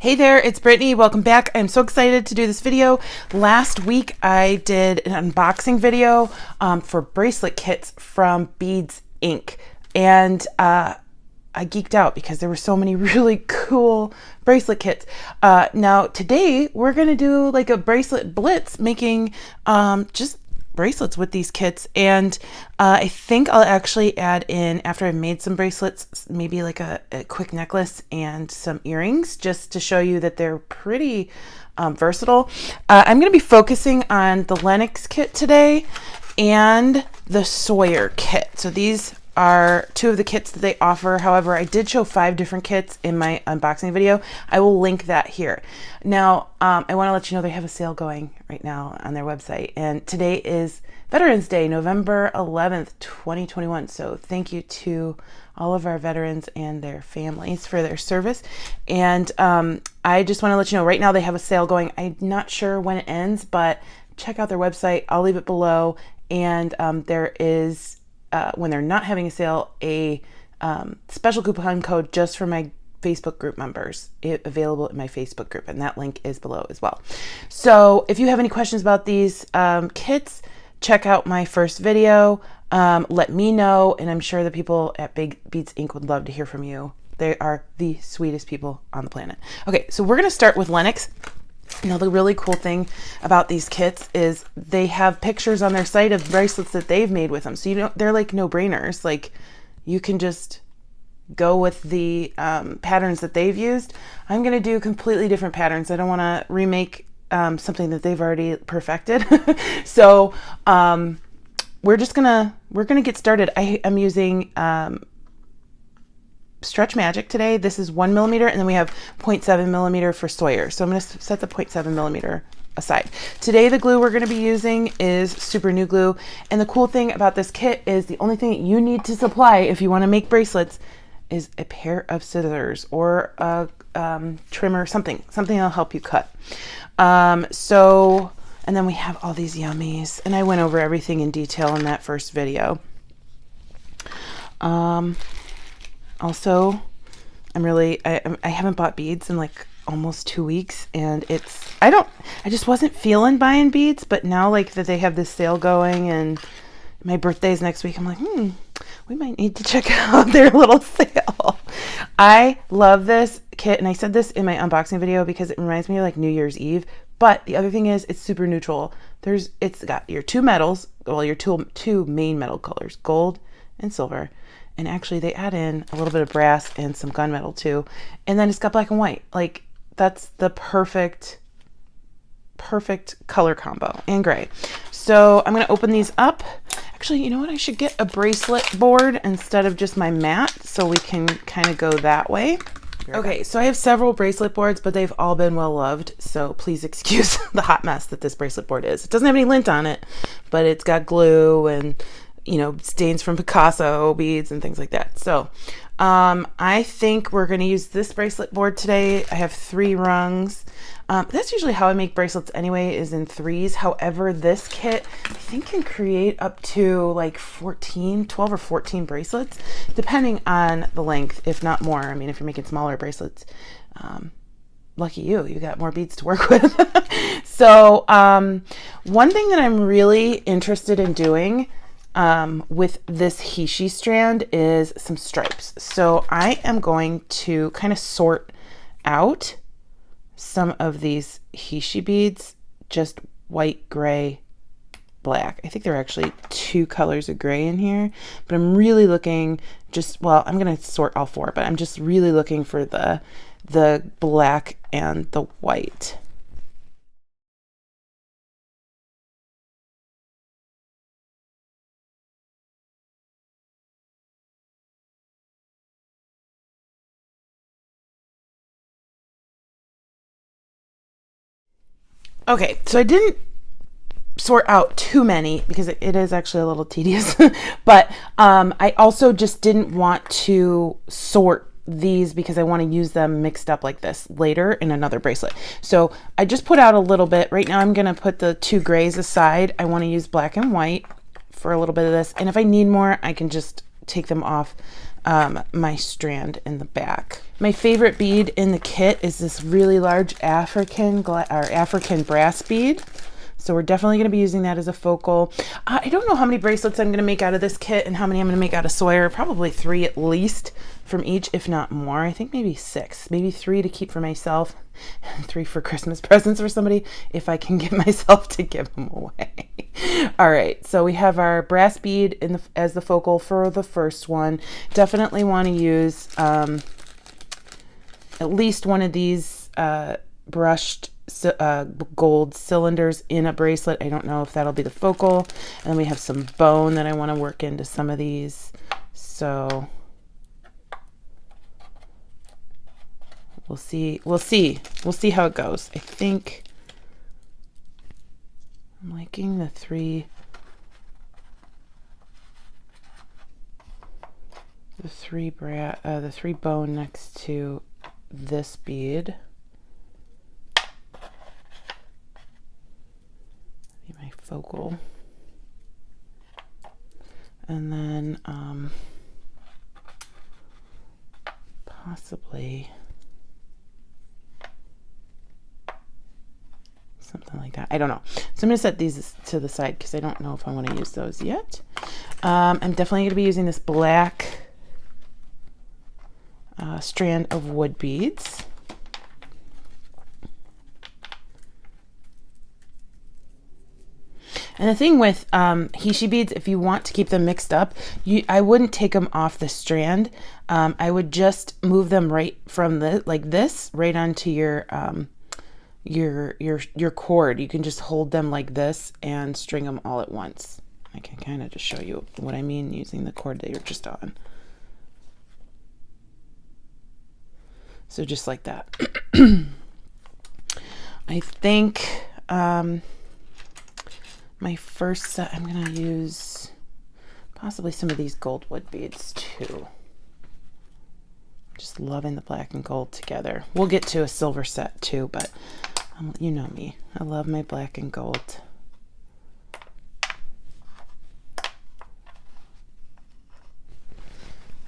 Hey there, it's Brittany. Welcome back. I'm so excited to do this video. Last week I did an unboxing video for bracelet kits from Beads Inc. And I geeked out because there were so many really cool bracelet kits. Now today we're going to do like a bracelet blitz, making just bracelets with these kits. And I think I'll actually add in, after I've made some bracelets, maybe like a quick necklace and some earrings, just to show you that they're pretty versatile. I'm going to be focusing on the Lennox kit today and the Sawyer kit. So these are two of the kits that they offer. However, I did show 5 different kits in my unboxing video. I will link that here. Now, I want to let you know they have a sale going right now on their website. And today is Veterans Day, November 11th, 2021. So thank you to all of our veterans and their families for their service. And I just want to let you know right now they have a sale going. I'm not sure when it ends, but check out their website. I'll leave it below. And there is, when they're not having a sale, a special coupon code just for my Facebook group members, available in my Facebook group, and that link is below as well. So if you have any questions about these kits, check out my first video. Let me know, and I'm sure the people at Big Beads Inc. would love to hear from you. They are the sweetest people on the planet. Okay, so we're going to start with Lennox. You know, the really cool thing about these kits is they have pictures on their site of bracelets that they've made with them. So, you know, they're like no-brainers. Like, you can just go with the patterns that they've used. I'm going to do completely different patterns. I don't want to remake something that they've already perfected. So, we're gonna get started. I'm using Stretch Magic today. This is 1 millimeter, and then we have 0.7 millimeter for Sawyer. So I'm going to set the 0.7 millimeter aside. Today the glue we're going to be using is Super New Glue, and the cool thing about this kit is the only thing that you need to supply if you want to make bracelets is a pair of scissors or a trimmer, something that'll help you cut. And then we have all these yummies, and I went over everything in detail in that first video. Also, I haven't bought beads in like almost 2 weeks, and I just wasn't feeling buying beads, but now like that they have this sale going and my birthday's next week, I'm like, we might need to check out their little sale. I love this kit, and I said this in my unboxing video because it reminds me of like New Year's Eve, but the other thing is it's super neutral. It's got your two metals, well, your two main metal colors, gold and silver. And actually they add in a little bit of brass and some gunmetal too. And then it's got black and white. Like, that's the perfect color combo, and gray. So I'm gonna open these up. Actually, you know what? I should get a bracelet board instead of just my mat, so we can kind of go that way. Okay, so I have several bracelet boards, but they've all been well loved. So please excuse the hot mess that this bracelet board is. It doesn't have any lint on it, but it's got glue and, you know, stains from Picasso beads and things like that. So I think we're going to use this bracelet board today. I have 3 rungs. That's usually how I make bracelets anyway, is in 3s. However, this kit I think can create up to like 12 or 14 bracelets, depending on the length, if not more. I mean, if you're making smaller bracelets, lucky you got more beads to work with. So one thing that I'm really interested in doing with this Hishi strand is some stripes. So I am going to kind of sort out some of these Hishi beads, just white, gray, black. I think there are actually 2 colors of gray in here, but I'm really looking I'm going to sort all 4, but I'm just really looking for the black and the white. Okay, so I didn't sort out too many because it is actually a little tedious, but I also just didn't want to sort these because I want to use them mixed up like this later in another bracelet. So I just put out a little bit. Right now I'm going to put the 2 grays aside. I want to use black and white for a little bit of this, and if I need more, I can just take them off my strand in the back. My favorite bead in the kit is this really large African brass bead. So we're definitely going to be using that as a focal. I don't know how many bracelets I'm going to make out of this kit and how many I'm going to make out of Sawyer. Probably 3 at least from each, if not more. I think maybe 6, maybe 3 to keep for myself, and 3 for Christmas presents for somebody if I can get myself to give them away. All right, so we have our brass bead as the focal for the first one. Definitely want to use at least one of these brushed gold cylinders in a bracelet. I don't know if that'll be the focal. And then we have some bone that I want to work into some of these. So we'll see how it goes. I think I'm liking the three bone next to this bead. Be my focal. And then possibly something like that. I don't know. So I'm going to set these to the side because I don't know if I want to use those yet. I'm definitely going to be using this black strand of wood beads. And the thing with Heishi beads, if you want to keep them mixed up, I wouldn't take them off the strand. I would just move them right from like this right onto your cord. You can just hold them like this and string them all at once. I can kind of just show you what I mean using the cord that you're just on. So just like that. I think my first set, I'm going to use possibly some of these gold wood beads too. Just loving the black and gold together. We'll get to a silver set too, but you know me. I love my black and gold.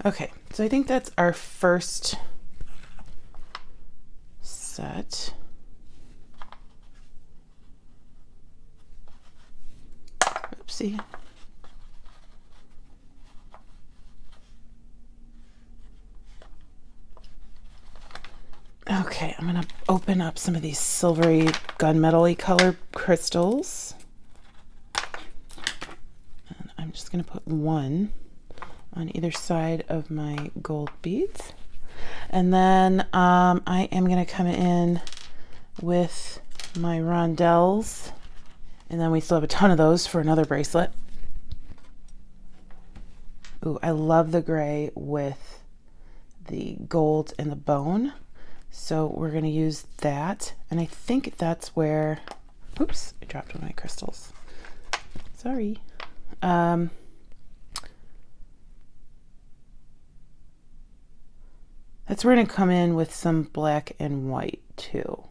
Okay, so I think that's our first set. Oopsie. Okay, I'm going to open up some of these silvery gunmetal-y color crystals. And I'm just going to put one on either side of my gold beads. And then I am going to come in with my rondelles. And then we still have a ton of those for another bracelet. Ooh, I love the gray with the gold and the bone. So we're going to use that. And I think that's where, oops, I dropped one of my crystals. Sorry. That's where we're going to come in with some black and white too.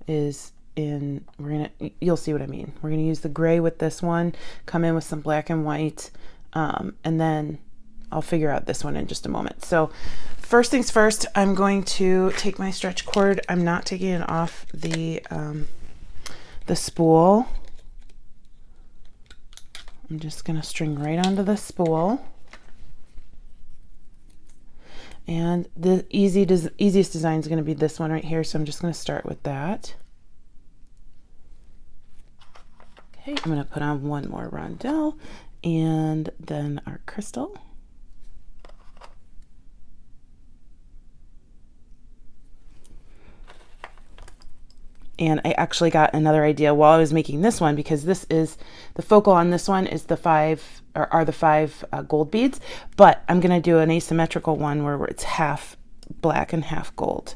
You'll see what I mean. We're going to use the gray with this one, come in with some black and white, and then I'll figure out this one in just a moment. So first things first, I'm going to take my stretch cord. I'm not taking it off the spool. I'm just going to string right onto the spool. And the easiest design is going to be this one right here. So I'm just going to start with that. Okay, I'm going to put on one more rondelle and then our crystal. And I actually got another idea while I was making this one, because this is the focal on this one is the five gold beads, but I'm going to do an asymmetrical one where it's half black and half gold,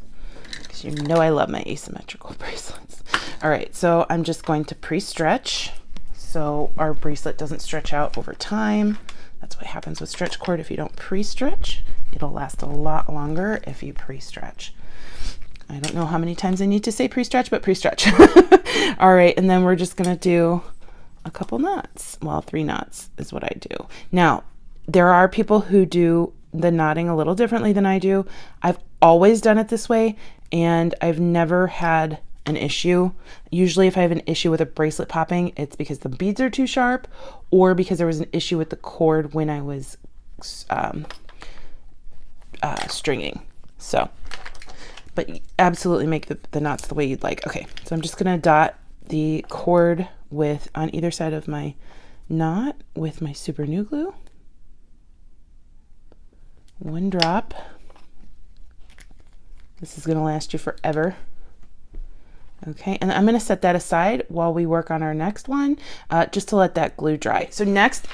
because you know I love my asymmetrical bracelets. All right, so I'm just going to pre-stretch so our bracelet doesn't stretch out over time. That's what happens with stretch cord. If you don't pre-stretch, it'll last a lot longer if you pre-stretch. I don't know how many times I need to say pre-stretch, but pre-stretch. All right, and then we're just going to do a couple knots. Well, 3 knots is what I do. Now, there are people who do the knotting a little differently than I do. I've always done it this way, and I've never had an issue. Usually if I have an issue with a bracelet popping, it's because the beads are too sharp or because there was an issue with the cord when I was stringing. So, but absolutely make the knots the way you'd like. Okay, so I'm just gonna dot the cord with on either side of my knot with my super new glue. One drop. This is gonna last you forever. Okay, and I'm going to set that aside while we work on our next one, just to let that glue dry. So next,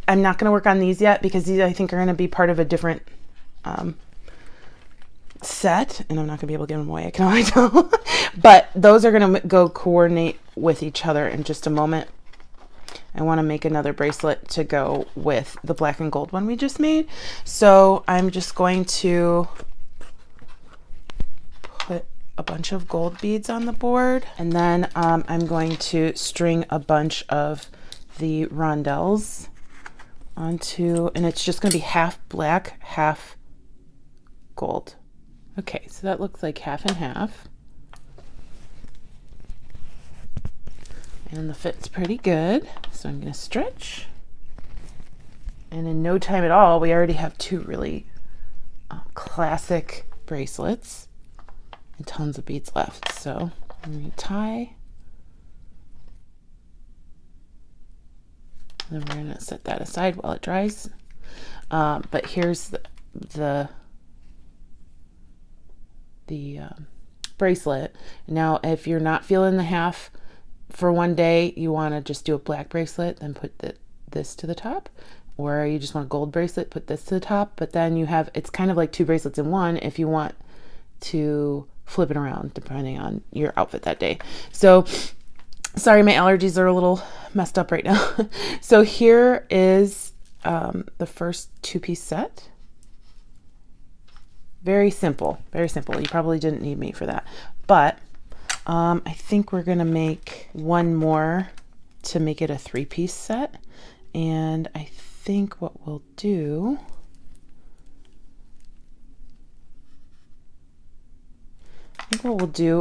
I'm not going to work on these yet because these I think are going to be part of a different set, and I'm not going to be able to give them away, I can already tell. But those are going to go coordinate with each other in just a moment. I want to make another bracelet to go with the black and gold one we just made. So I'm just going to put a bunch of gold beads on the board, and then I'm going to string a bunch of the rondelles onto, and it's just going to be half black, half gold. Okay, so that looks like half and half, and the fit's pretty good. So I'm going to stretch, and in no time at all we already have two really classic bracelets and tons of beads left. So I'm going to tie, and then we're going to set that aside while it dries. But here's the bracelet. Now if you're not feeling the half for one day, you want to just do a black bracelet, then put this to the top, or you just want a gold bracelet, put this to the top. But then you have, it's kind of like two bracelets in one if you want to flip it around depending on your outfit that day. So sorry, my allergies are a little messed up right now. So here is the first two-piece set. Very simple, very simple. You probably didn't need me for that, but I think we're gonna make one more to make it a three-piece set. And I think what we'll do,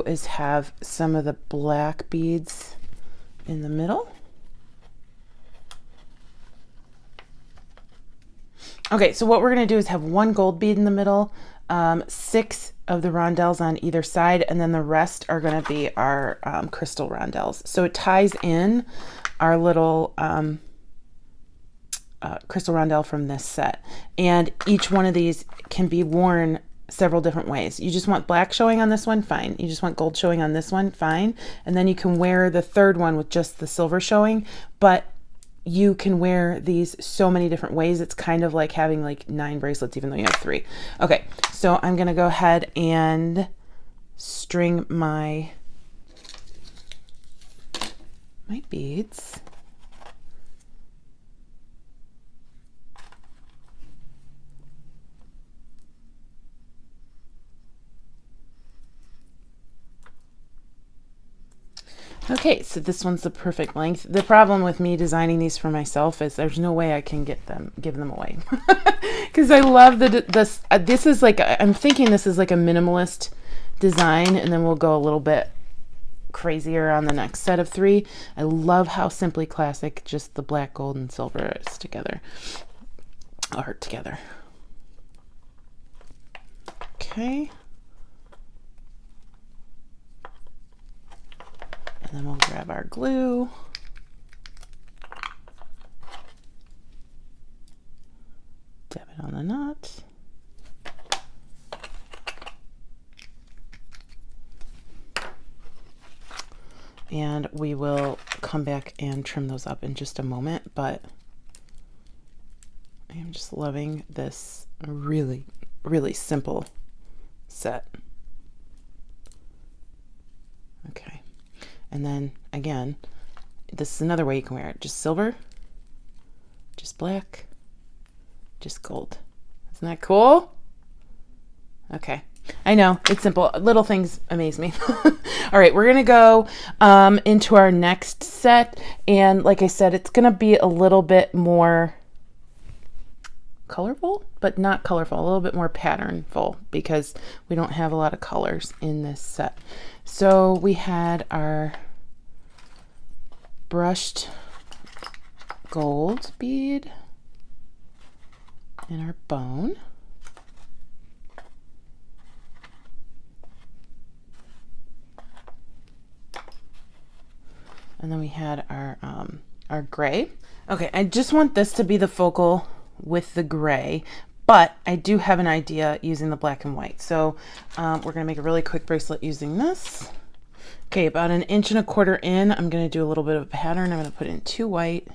is have some of the black beads in the middle. Okay, so what we're gonna do is have one gold bead in the middle, 6 of the rondelles on either side, and then the rest are going to be our crystal rondelles. So it ties in our little crystal rondelle from this set. And each one of these can be worn several different ways. You just want black showing on this one, fine. You just want gold showing on this one, fine. And then you can wear the third one with just the silver showing, but you can wear these so many different ways. It's kind of like having like 9 bracelets even though you have 3. Okay, so I'm gonna go ahead and string my beads. Okay, so this one's the perfect length. The problem with me designing these for myself is there's no way I can give them away. Because I love this is like, I'm thinking this is like a minimalist design, and then we'll go a little bit crazier on the next set of 3. I love how simply classic just the black, gold, and silver is together. Or together. Okay. And then we'll grab our glue. Dab it on the knot. And we will come back and trim those up in just a moment, but I am just loving this really, really simple set. Okay. And then again, this is another way you can wear it. Just silver, just black, just gold. Isn't that cool? Okay. I know, it's simple. Little things amaze me. All right, we're gonna go into our next set. And like I said, it's gonna be a little bit more colorful, but not colorful, a little bit more patternful because we don't have a lot of colors in this set. So we had our brushed gold bead in our bone. And then we had our gray. Okay, I just want this to be the focal with the gray, but I do have an idea using the black and white. So we're gonna make a really quick bracelet using this. Okay, about 1.25 inches in, I'm gonna do a little bit of a pattern. I'm gonna put in 2 white.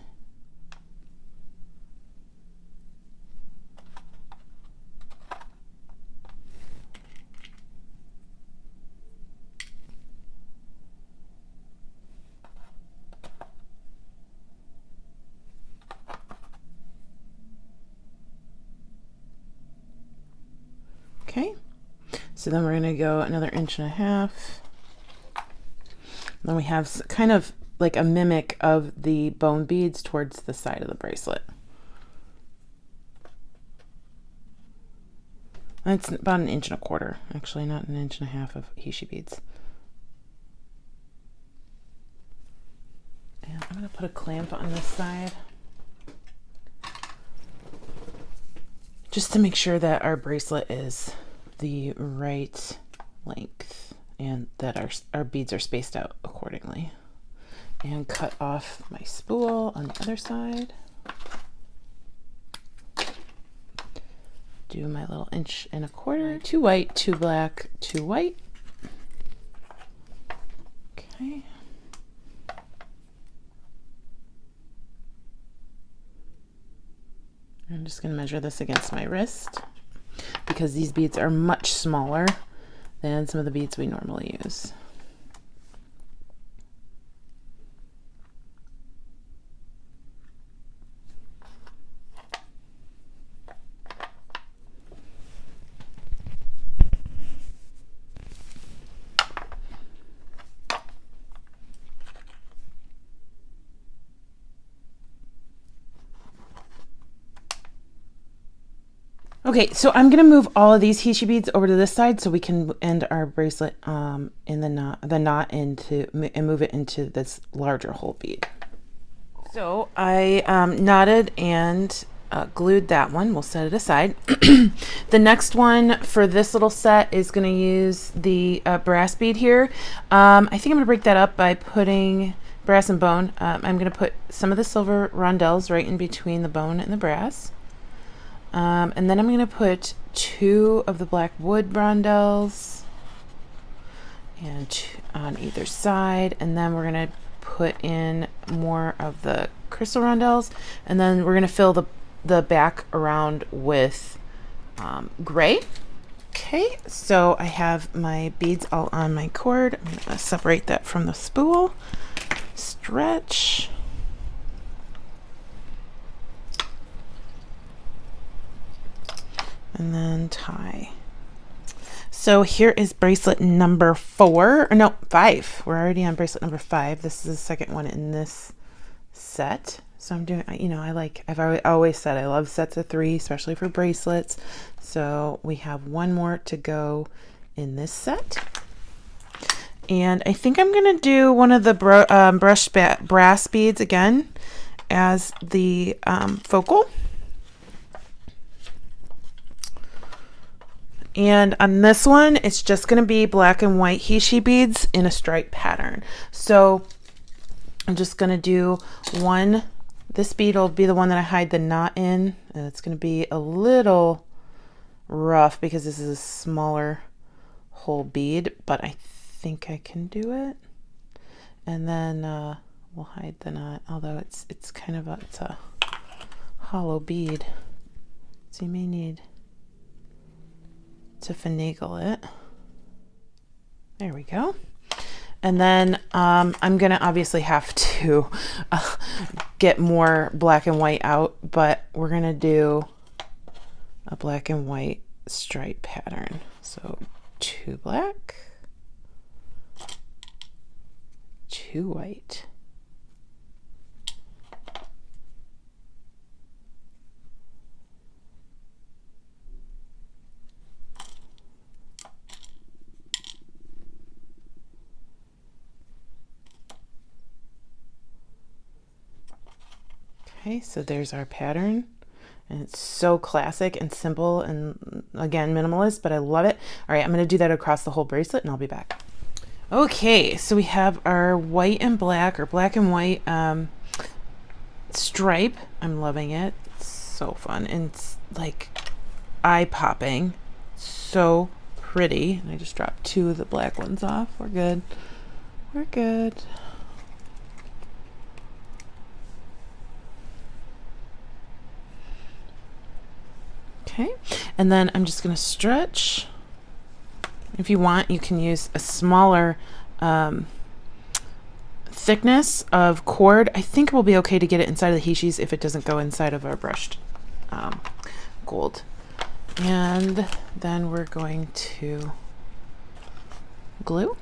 Okay, so then we're gonna go another 1.5 inches. Then we have kind of like a mimic of the bone beads towards the side of the bracelet. It's about 1.25 inches, actually, not 1.5 inches of Hishi beads. And I'm gonna put a clamp on this side, just to make sure that our bracelet is the right length and that our beads are spaced out accordingly. And cut off my spool on the other side. Do my little 1.25 inches, 2 white, 2 black, 2 white. Okay. I'm just going to measure this against my wrist because these beads are much smaller than some of the beads we normally use. Okay, so I'm gonna move all of these Hishi beads over to this side so we can end our bracelet in the knot and move it into this larger hole bead. So I knotted and glued that one. We'll set it aside. The next one for this little set is gonna use the brass bead here. I think I'm gonna break that up by putting brass and bone. I'm gonna put some of the silver rondelles right in between the bone and the brass. And then I'm going to put 2 of the black wood rondelles and on either side, and then we're going to put in more of the crystal rondelles, and then we're going to fill the back around with gray. Okay, so I have my beads all on my cord. I'm going to separate that from the spool, stretch. And then tie. So here is bracelet number 4, or no, 5. We're already on bracelet number 5. This is the second one in this set. So I'm doing, you know, I've always said I love sets of 3, especially for bracelets. So we have one more to go in this set. And I think I'm going to do one of the brushed brass beads again as the focal. And on this one, it's just going to be black and white Hishi beads in a stripe pattern. So I'm just going to do one. This bead will be the one that I hide the knot in. And it's going to be a little rough because this is a smaller whole bead, but I think I can do it. And then we'll hide the knot, although it's kind of it's a hollow bead, so you may need to finagle it. There we go. And then I'm gonna obviously have to get more black and white out, but we're gonna do a black and white stripe pattern. So 2 black, 2 white. Okay, so there's our pattern. And it's so classic and simple and, again, minimalist, but I love it. All right, I'm going to do that across the whole bracelet, and I'll be back. Okay, so we have our white and black, or black and white stripe. I'm loving it. It's so fun, and it's like eye-popping. So pretty. And I just dropped 2 of the black ones off. We're good. We're good. Okay, and then I'm just going to stretch. If you want, you can use a smaller thickness of cord. I think it will be okay to get it inside of the hishis if it doesn't go inside of our brushed gold. And then we're going to glue.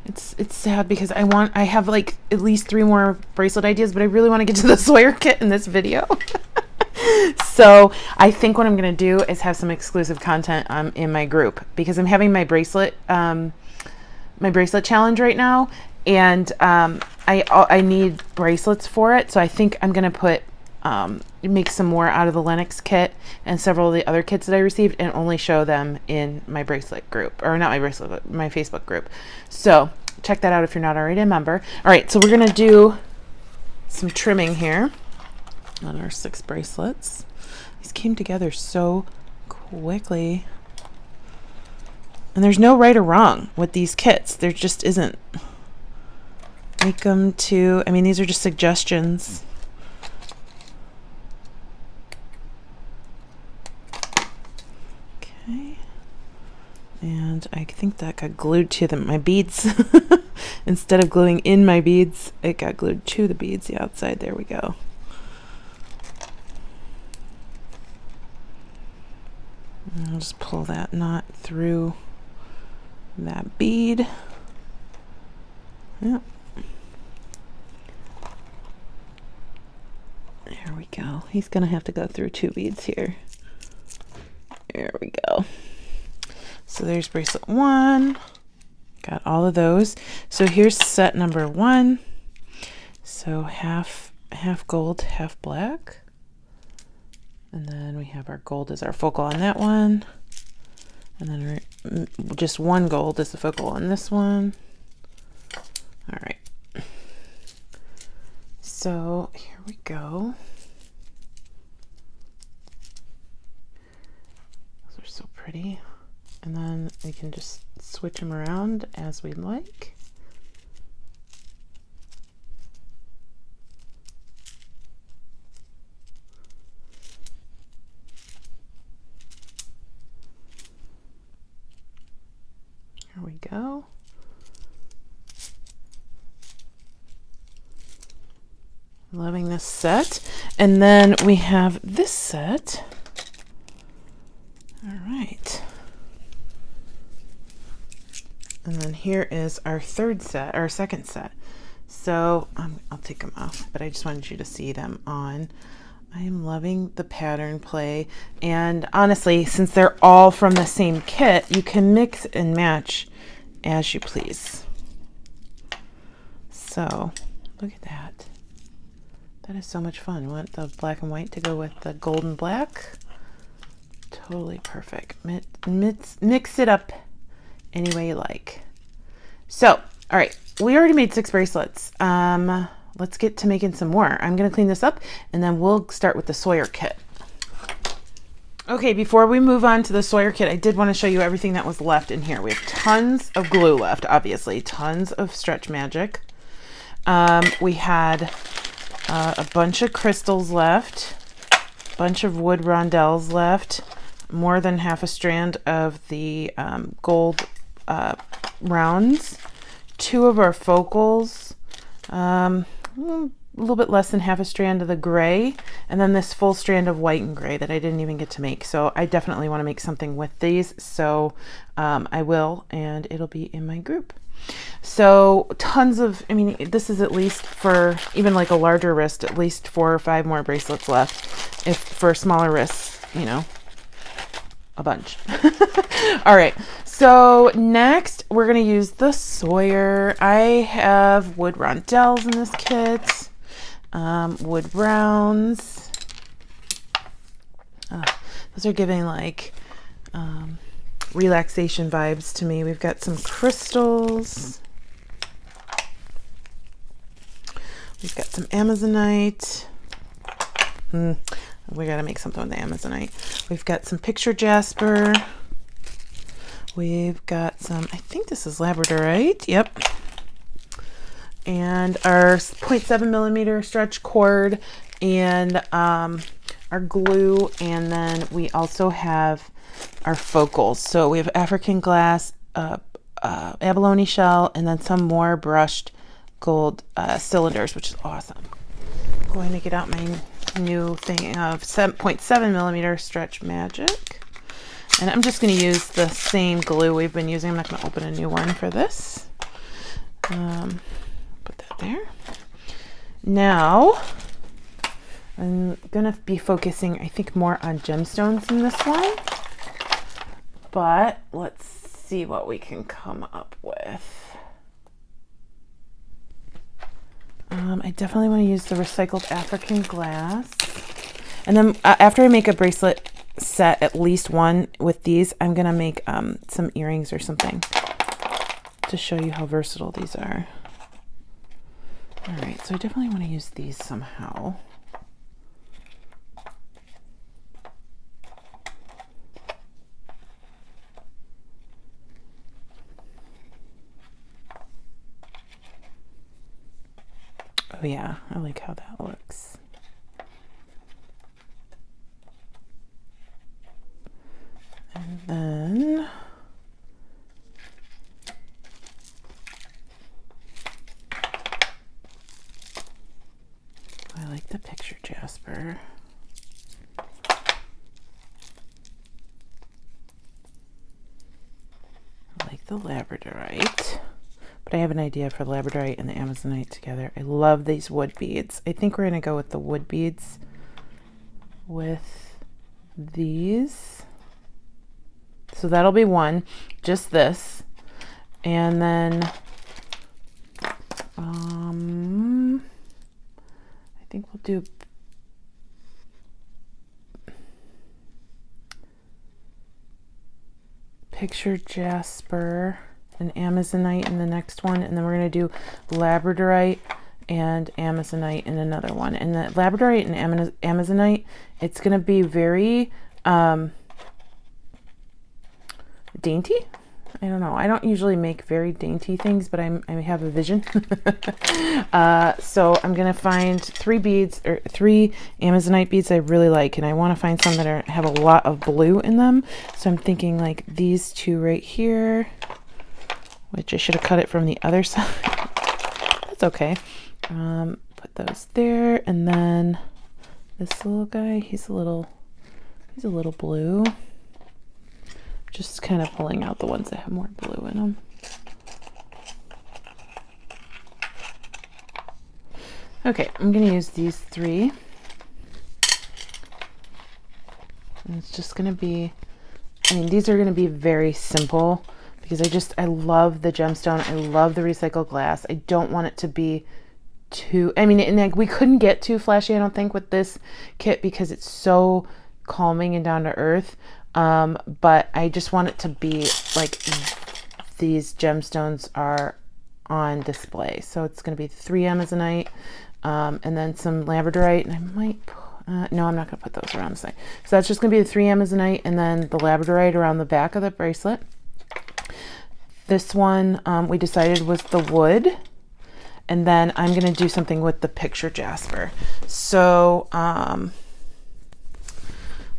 It's sad because I have like at least 3 more bracelet ideas, but I really want to get to the Sawyer kit in this video. So I think what I'm going to do is have some exclusive content in my group, because I'm having my bracelet challenge right now, and I need bracelets for it. So I think I'm going to put make some more out of the Lennox kit and several of the other kits that I received, and only show them in my bracelet group, or not my bracelet, but my Facebook group. So check that out if you're not already a member. All right, so we're going to do some trimming here on our 6 bracelets. These came together so quickly. And there's no right or wrong with these kits. There just isn't. Make them to, I mean, these are just suggestions. Okay. And I think that got glued to my beads. Instead of gluing in my beads, it got glued to the beads, the outside. There we go. I'll just pull that knot through that bead. Yep. There we go. He's going to have to go through 2 beads here. There we go. So there's bracelet 1. Got all of those. So here's set number 1. So half gold, half black. And then we have our gold as our focal on that one. And then just 1 gold is the focal on this one. All right. So here we go. Those are so pretty. And then we can just switch them around as we like. Here we go. Loving this set. And then we have this set. All right. And then here is our 3rd set, our 2nd set. So I'll take them off, but I just wanted you to see them on. I am loving the pattern play. And honestly, since they're all from the same kit, you can mix and match as you please. So look at that. That is so much fun. Want the black and white to go with the gold and black? Totally perfect. Mix it up any way you like. So, all right, we already made 6 bracelets. Let's get to making some more. I'm gonna clean this up, and then we'll start with the Sawyer kit. Okay, before we move on to the Sawyer kit, I did want to show you everything that was left in here. We have tons of glue left, obviously, tons of Stretch Magic. We had a bunch of crystals left, a bunch of wood rondelles left, more than half a strand of the gold rounds, 2 of our focals, a little bit less than half a strand of the gray, and then this full strand of white and gray that I didn't even get to make. So I definitely want to make something with these. So I will, and it'll be in my group. So tons of, I mean, this is at least for even like a larger wrist, at least 4 or 5 more bracelets left. If for smaller wrists, you know, a bunch. All right, so next we're going to use the Sawyer. I have wood rondelles in this kit. wood browns. Those are giving like relaxation vibes to me. We've got some crystals. We've got some Amazonite. We got to make something with the Amazonite. We've got some picture jasper. We've got some, I think this is labradorite. Yep. And our 0.7 millimeter stretch cord and our glue. And then we also have our focals. So we have African glass, abalone shell, and then some more brushed gold cylinders, which is awesome. I'm going to get out my new thing of 0.7 millimeter stretch magic. And I'm just going to use the same glue we've been using. I'm not going to open a new one for this. Put that there. Now, I'm going to be focusing, I think, more on gemstones in this one. But let's see what we can come up with. I definitely want to use the recycled African glass. And then after I make a bracelet set, at least one with these, I'm going to make some earrings or something to show you how versatile these are. All right, so I definitely want to use these somehow. Oh yeah, I like how that looks. And then I like the picture jasper. I like the labradorite. But I have an idea for labradorite and the Amazonite together. I love these wood beads. I think we're going to go with the wood beads with these. So that'll be one, just this. And then I think we'll do picture jasper and Amazonite in the next one, and then we're going to do labradorite and Amazonite in another one. And the labradorite and Amazonite, it's going to be very dainty. I don't know. I don't usually make very dainty things, but I have a vision. So I'm going to find 3 beads or 3 Amazonite beads I really like, and I want to find some that have a lot of blue in them. So I'm thinking like these 2 right here, which I should have cut it from the other side. That's okay. Put those there, and then this little guy, he's a little blue. Just kind of pulling out the ones that have more blue in them. Okay, I'm going to use these 3. And it's just going to be, I mean, these are going to be very simple because I love the gemstone. I love the recycled glass. I don't want it to be too, I mean, and like we couldn't get too flashy, I don't think, with this kit because it's so calming and down to earth. But I just want it to be like these gemstones are on display. So it's going to be 3 Amazonite, and then some labradorite, and I might, no, I'm not going to put those around the side. So that's just going to be the 3 Amazonite and then the labradorite around the back of the bracelet. This one, we decided was the wood, and then I'm going to do something with the picture jasper. So,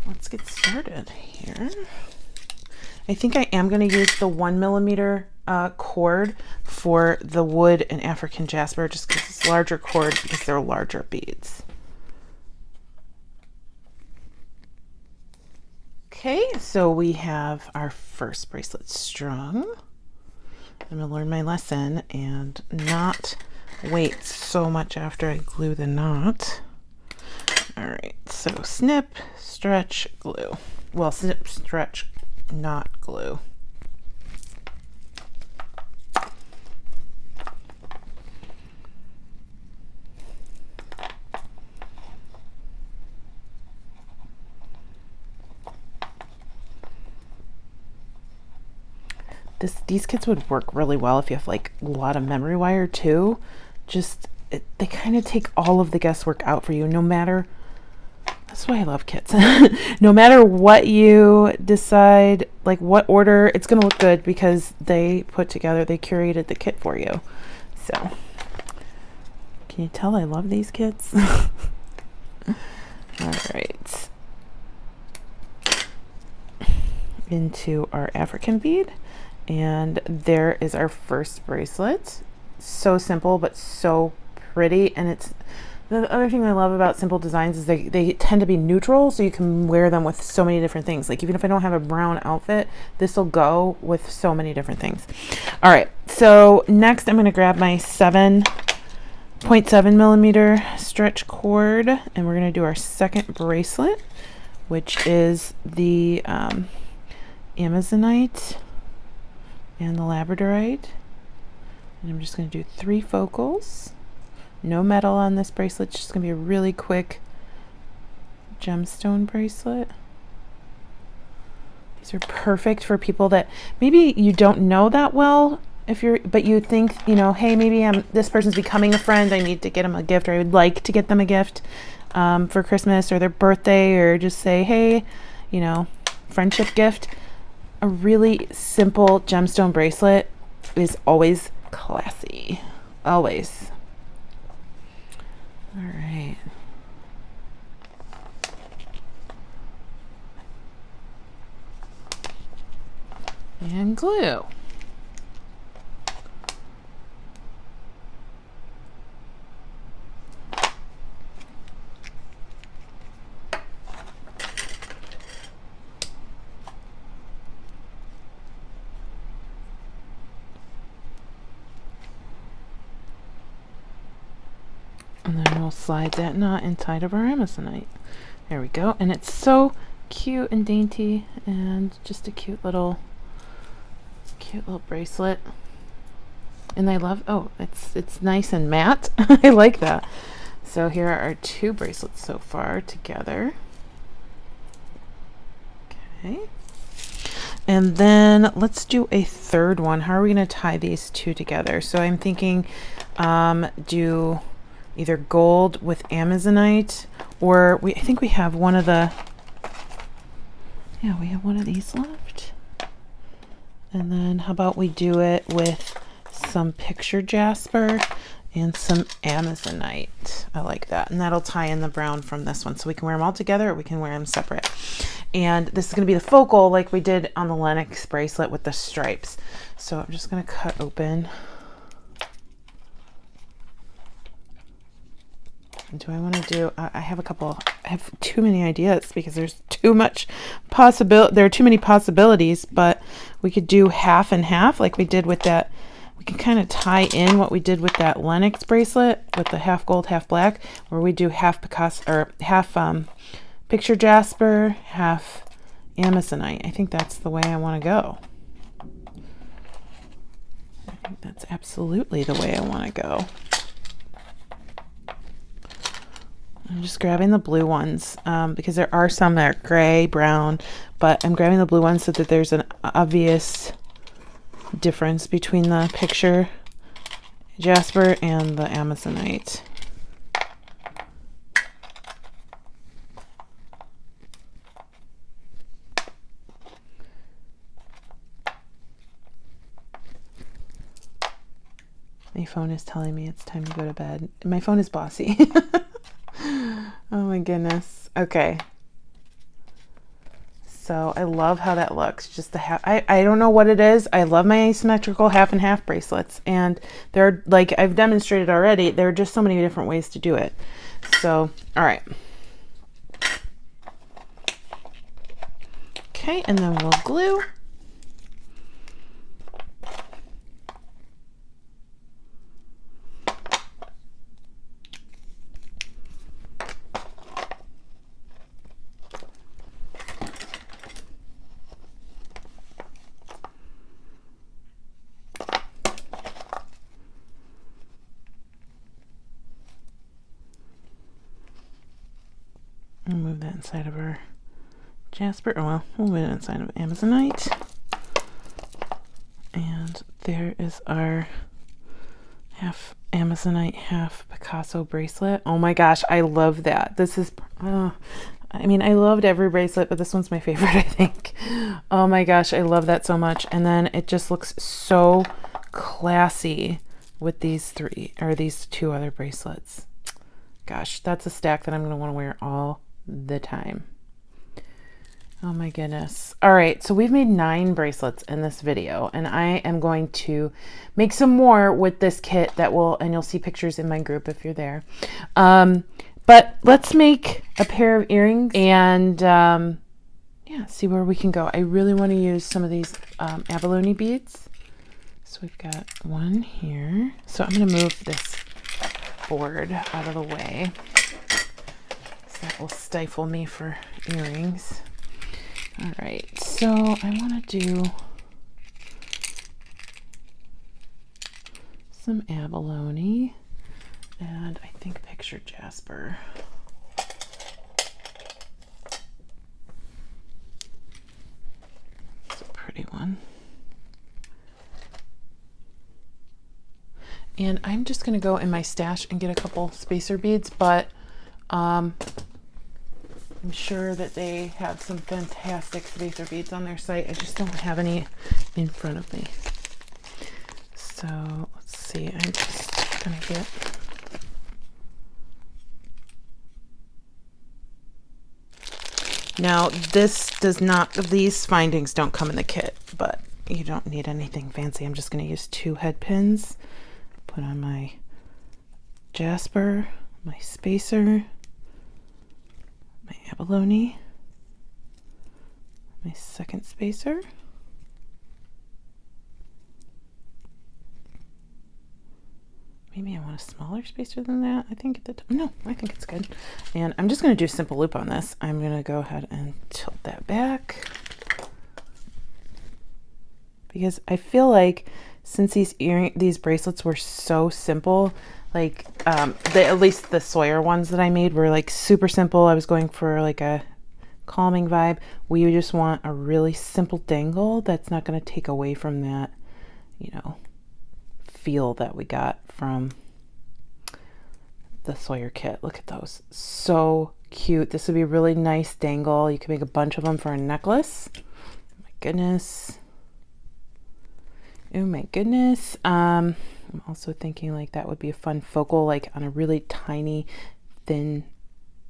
let's get started here. I think I am going to use the 1 millimeter cord for the wood and African jasper, just because it's larger cord because they're larger beads. Okay, so we have our first bracelet strung. I'm going to learn my lesson and not wait so much after I glue the knot. All right, so snip, stretch, glue. Well, snip, stretch, not glue. these kits would work really well if you have like a lot of memory wire too. They kind of take all of the guesswork out for you, no matter. That's why I love kits. No matter what you decide, like what order, it's going to look good because they curated the kit for you. So, can you tell I love these kits? All right. Into our African bead. And there is our first bracelet. So simple, but so pretty. And it's the other thing I love about simple designs is they tend to be neutral, so you can wear them with so many different things. Like even if I don't have a brown outfit, this will go with so many different things. All right, so next I'm going to grab my 7.7 millimeter stretch cord, and we're going to do our second bracelet, which is the Amazonite and the Labradorite. And I'm just going to do 3 focals. No metal on this bracelet. It's just going to be a really quick gemstone bracelet. These are perfect for people that maybe you don't know that well, but you think, you know, hey, maybe this person's becoming a friend. I need to get them a gift, or I would like to get them a gift for Christmas or their birthday, or just say, hey, you know, friendship gift. A really simple gemstone bracelet is always classy. Always. All right. And glue. And then we'll slide that knot inside of our Amazonite. There we go. And it's so cute and dainty, and just a cute little bracelet. And I love, oh, it's nice and matte. I like that. So here are our 2 bracelets so far together. Okay. And then let's do a third one. How are we going to tie these 2 together? So I'm thinking do either gold with Amazonite, or I think we have one of the, yeah, we have one of these left. And then how about we do it with some picture jasper and some Amazonite. I like that. And that'll tie in the brown from this one. So we can wear them all together, or we can wear them separate. And this is going to be the focal like we did on the Lennox bracelet with the stripes. So I'm just going to cut open. Do I want to do, I have too many ideas because there's too much there are too many possibilities, but we could do half and half like we did with that. We can kind of tie in what we did with that Lennox bracelet with the half gold, half black, where we do half Picasso, or half picture jasper, half Amazonite. I think that's the way I want to go. I think that's absolutely the way I want to go. I'm just grabbing the blue ones because there are some that are gray, brown, but I'm grabbing the blue ones so that there's an obvious difference between the picture jasper and the Amazonite. My phone is telling me it's time to go to bed. My phone is bossy. Oh my goodness. Okay. So I love how that looks. Just the half. I don't know what it is. I love my asymmetrical half and half bracelets, and they're like I've demonstrated already. There are just so many different ways to do it. So, all right. Okay, and then we'll glue. We'll move that inside of our jasper. Oh, well, we'll move it inside of Amazonite. there is our half Amazonite, half Picasso bracelet. Oh my gosh, I love that. This is, I mean, I loved every bracelet, but this one's my favorite, I think. Oh my gosh, I love that so much. And then it just looks so classy with these these two other bracelets. Gosh, that's a stack that I'm going to want to wear all the time. Oh my goodness. All right, so we've made 9 bracelets in this video, and I am going to make some more with this kit that will, and you'll see pictures in my group if you're there. But let's make a pair of earrings and yeah, see where we can go. I really want to use some of these abalone beads. So we've got one here. So I'm going to move this board out of the way. So that will stifle me for earrings. All right, so I want to do some abalone and I think picture jasper. It's a pretty one. And I'm just going to go in my stash and get a couple spacer beads, but I'm sure that they have some fantastic spacer beads on their site. I just don't have any in front of me. So let's see, I'm just gonna get now this does not, these findings don't come in the kit, but you don't need anything fancy. I'm just gonna use 2 head pins, put on my jasper, my spacer, my abalone, my second spacer, maybe I want a smaller spacer than that. I think no, I think it's good. And I'm just going to do a simple loop on this. I'm going to go ahead and tilt that back because I feel like since these bracelets were so simple, like at least the Sawyer ones that I made were like super simple. I was going for like a calming vibe. We just want a really simple dangle that's not going to take away from that, you know, feel that we got from the Sawyer kit. Look at those, so cute. This would be a really nice dangle. You can make a bunch of them for a necklace. Oh my goodness. Oh my goodness. I'm also thinking like that would be a fun focal, like on a really tiny thin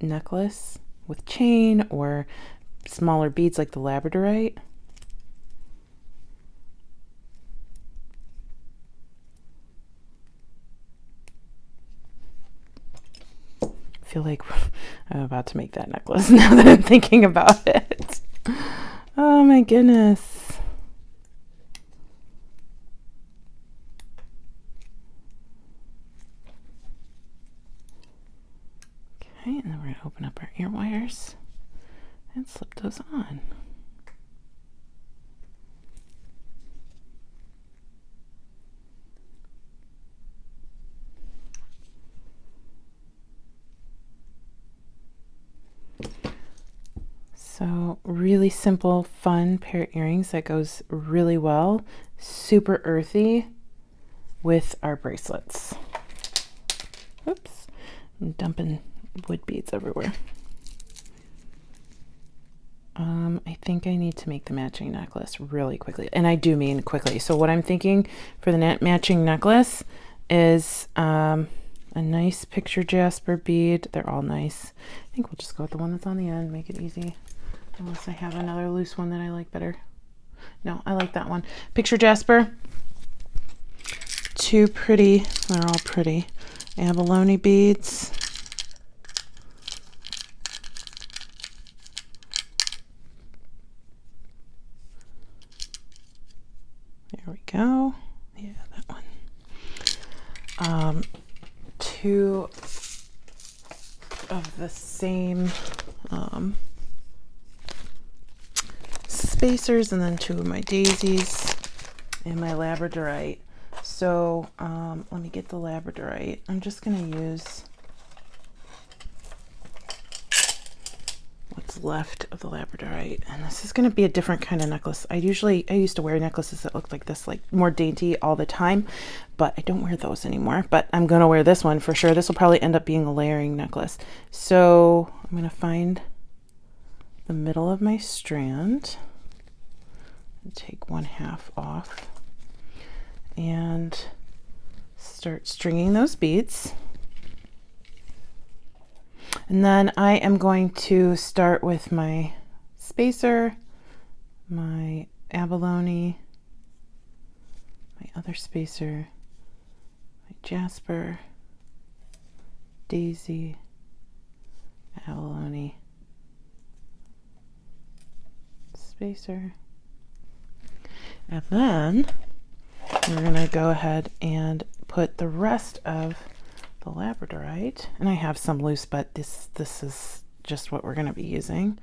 necklace with chain or smaller beads like the labradorite. I feel like I'm about to make that necklace now that I'm thinking about it. Oh my goodness. Okay, and then we're going to open up our ear wires and slip those on. So really simple, fun pair of earrings that goes really well. Super earthy with our bracelets. Oops, I'm dumping wood beads everywhere. I think I need to make the matching necklace really quickly, and I do mean quickly. So what I'm thinking for the matching necklace is a nice picture jasper bead. They're all nice. I think we'll just go with the one that's on the end, make it easy, unless I have another loose one that I like better. No, I like that one. Picture jasper, 2 pretty, they're all pretty, abalone beads. There we go. Yeah, that one. 2 of the same spacers, and then 2 of my daisies and my labradorite. So let me get the labradorite. I'm just going to use what's left of the labradorite. And this is going to be a different kind of necklace. I used to wear necklaces that looked like this, like more dainty all the time, but I don't wear those anymore. But I'm going to wear this one for sure. This will probably end up being a layering necklace. So I'm going to find the middle of my strand and take 1/2 off and start stringing those beads. And then I am going to start with my spacer, my abalone, my other spacer, my jasper, daisy, abalone, spacer. And then we're going to go ahead and put the rest of the labradorite, and I have some loose, but this is just what we're going to be using.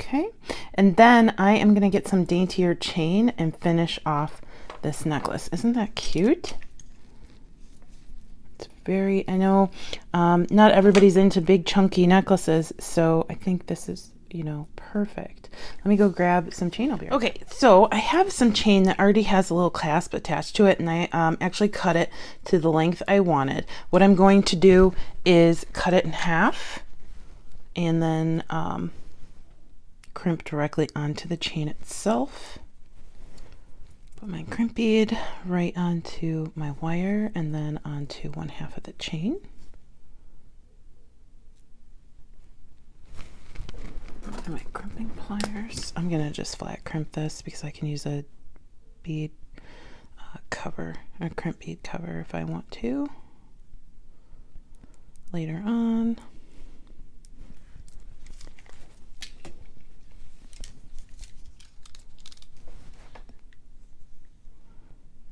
Okay, and then I am going to get some daintier chain and finish off this necklace. Isn't that cute? It's very, I know not everybody's into big chunky necklaces, so I think this is, you know, perfect. Let me go grab some chain over here. Okay, so I have some chain that already has a little clasp attached to it, and I actually cut it to the length I wanted. What I'm going to do is cut it in half and then crimp directly onto the chain itself. Put my crimp bead right onto my wire and then onto 1/2 of the chain. And my crimping pliers. I'm gonna just flat crimp this because I can use a bead cover, a crimp bead cover if I want to later on.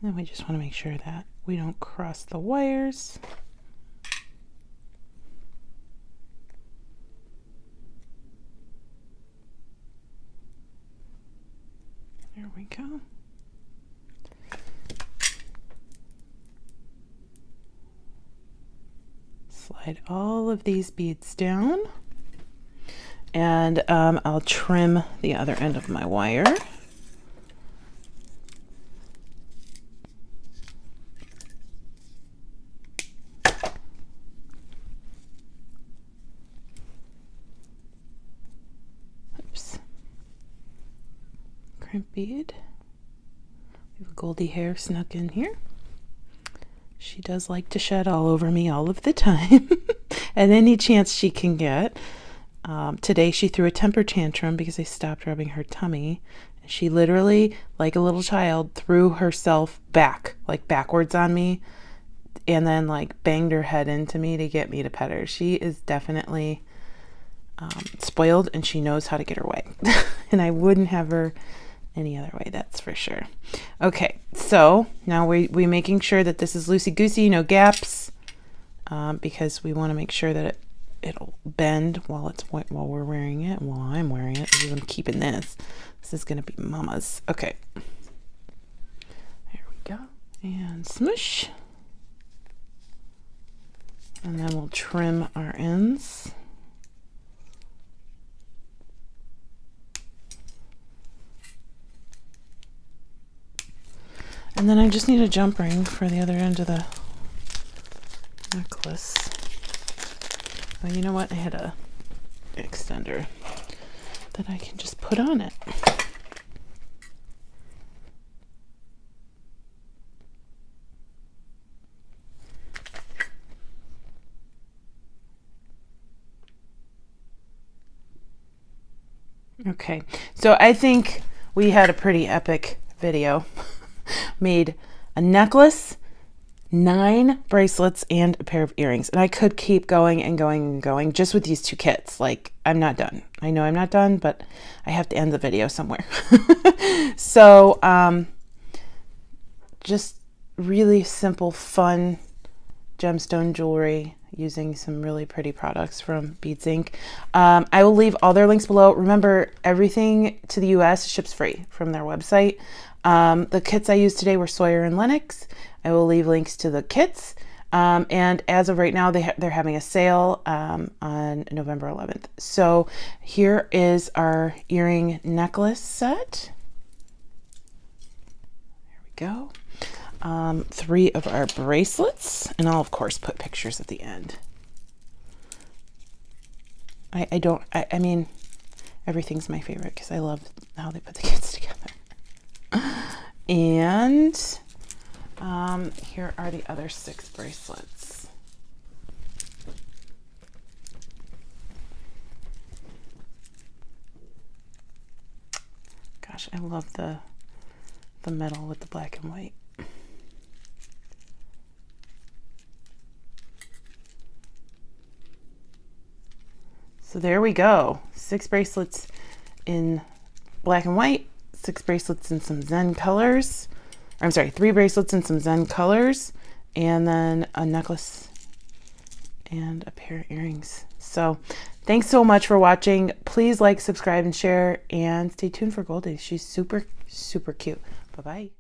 Then we just want to make sure that we don't cross the wires. There we go. Slide all of these beads down, and I'll trim the other end of my wire. Crimp bead. We have a Goldie hair snuck in here. She does like to shed all over me all of the time at any chance she can get. Today she threw a temper tantrum because I stopped rubbing her tummy. She literally, like a little child, threw herself back, like backwards on me, and then like banged her head into me to get me to pet her. She is definitely spoiled, and she knows how to get her way. And I wouldn't have her any other way, that's for sure. Okay, so now we making sure that this is loosey-goosey, no gaps, because we want to make sure that it'll bend while we're wearing it, while I'm wearing it, because I'm keeping this. This is going to be mama's. Okay, there we go, and smush, and then we'll trim our ends. And then I just need a jump ring for the other end of the necklace. Oh, you know what? I had a extender that I can just put on it. Okay, so I think we had a pretty epic video. Made a necklace, 9 bracelets, and a pair of earrings. And I could keep going and going and going just with these 2 kits. Like, I'm not done. I know I'm not done, but I have to end the video somewhere. So, just really simple, fun gemstone jewelry using some really pretty products from Beads Inc. I will leave all their links below. Remember, everything to the US ships free from their website. The kits I used today were Sawyer and Lennox. I will leave links to the kits. And as of right now, they're having a sale on November 11th. So here is our earring necklace set. There we go. 3 of our bracelets, and I'll of course put pictures at the end. I mean, everything's my favorite because I love how they put the kids together. And here are the other 6 bracelets. Gosh, I love the metal with the black and white. So there we go. 6 bracelets in black and white, 6 bracelets in some Zen colors. I'm sorry, 3 bracelets in some Zen colors, and then a necklace and a pair of earrings. So thanks so much for watching. Please like, subscribe, and share, and stay tuned for Goldie. She's super, super cute. Bye-bye.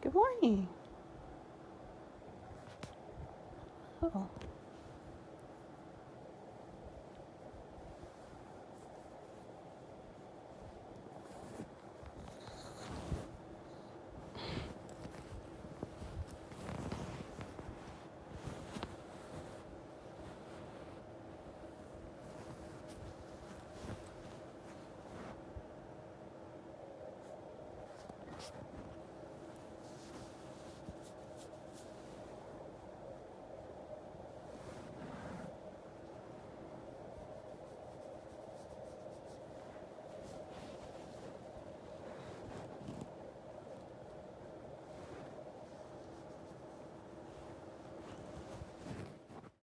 Good morning. Oh.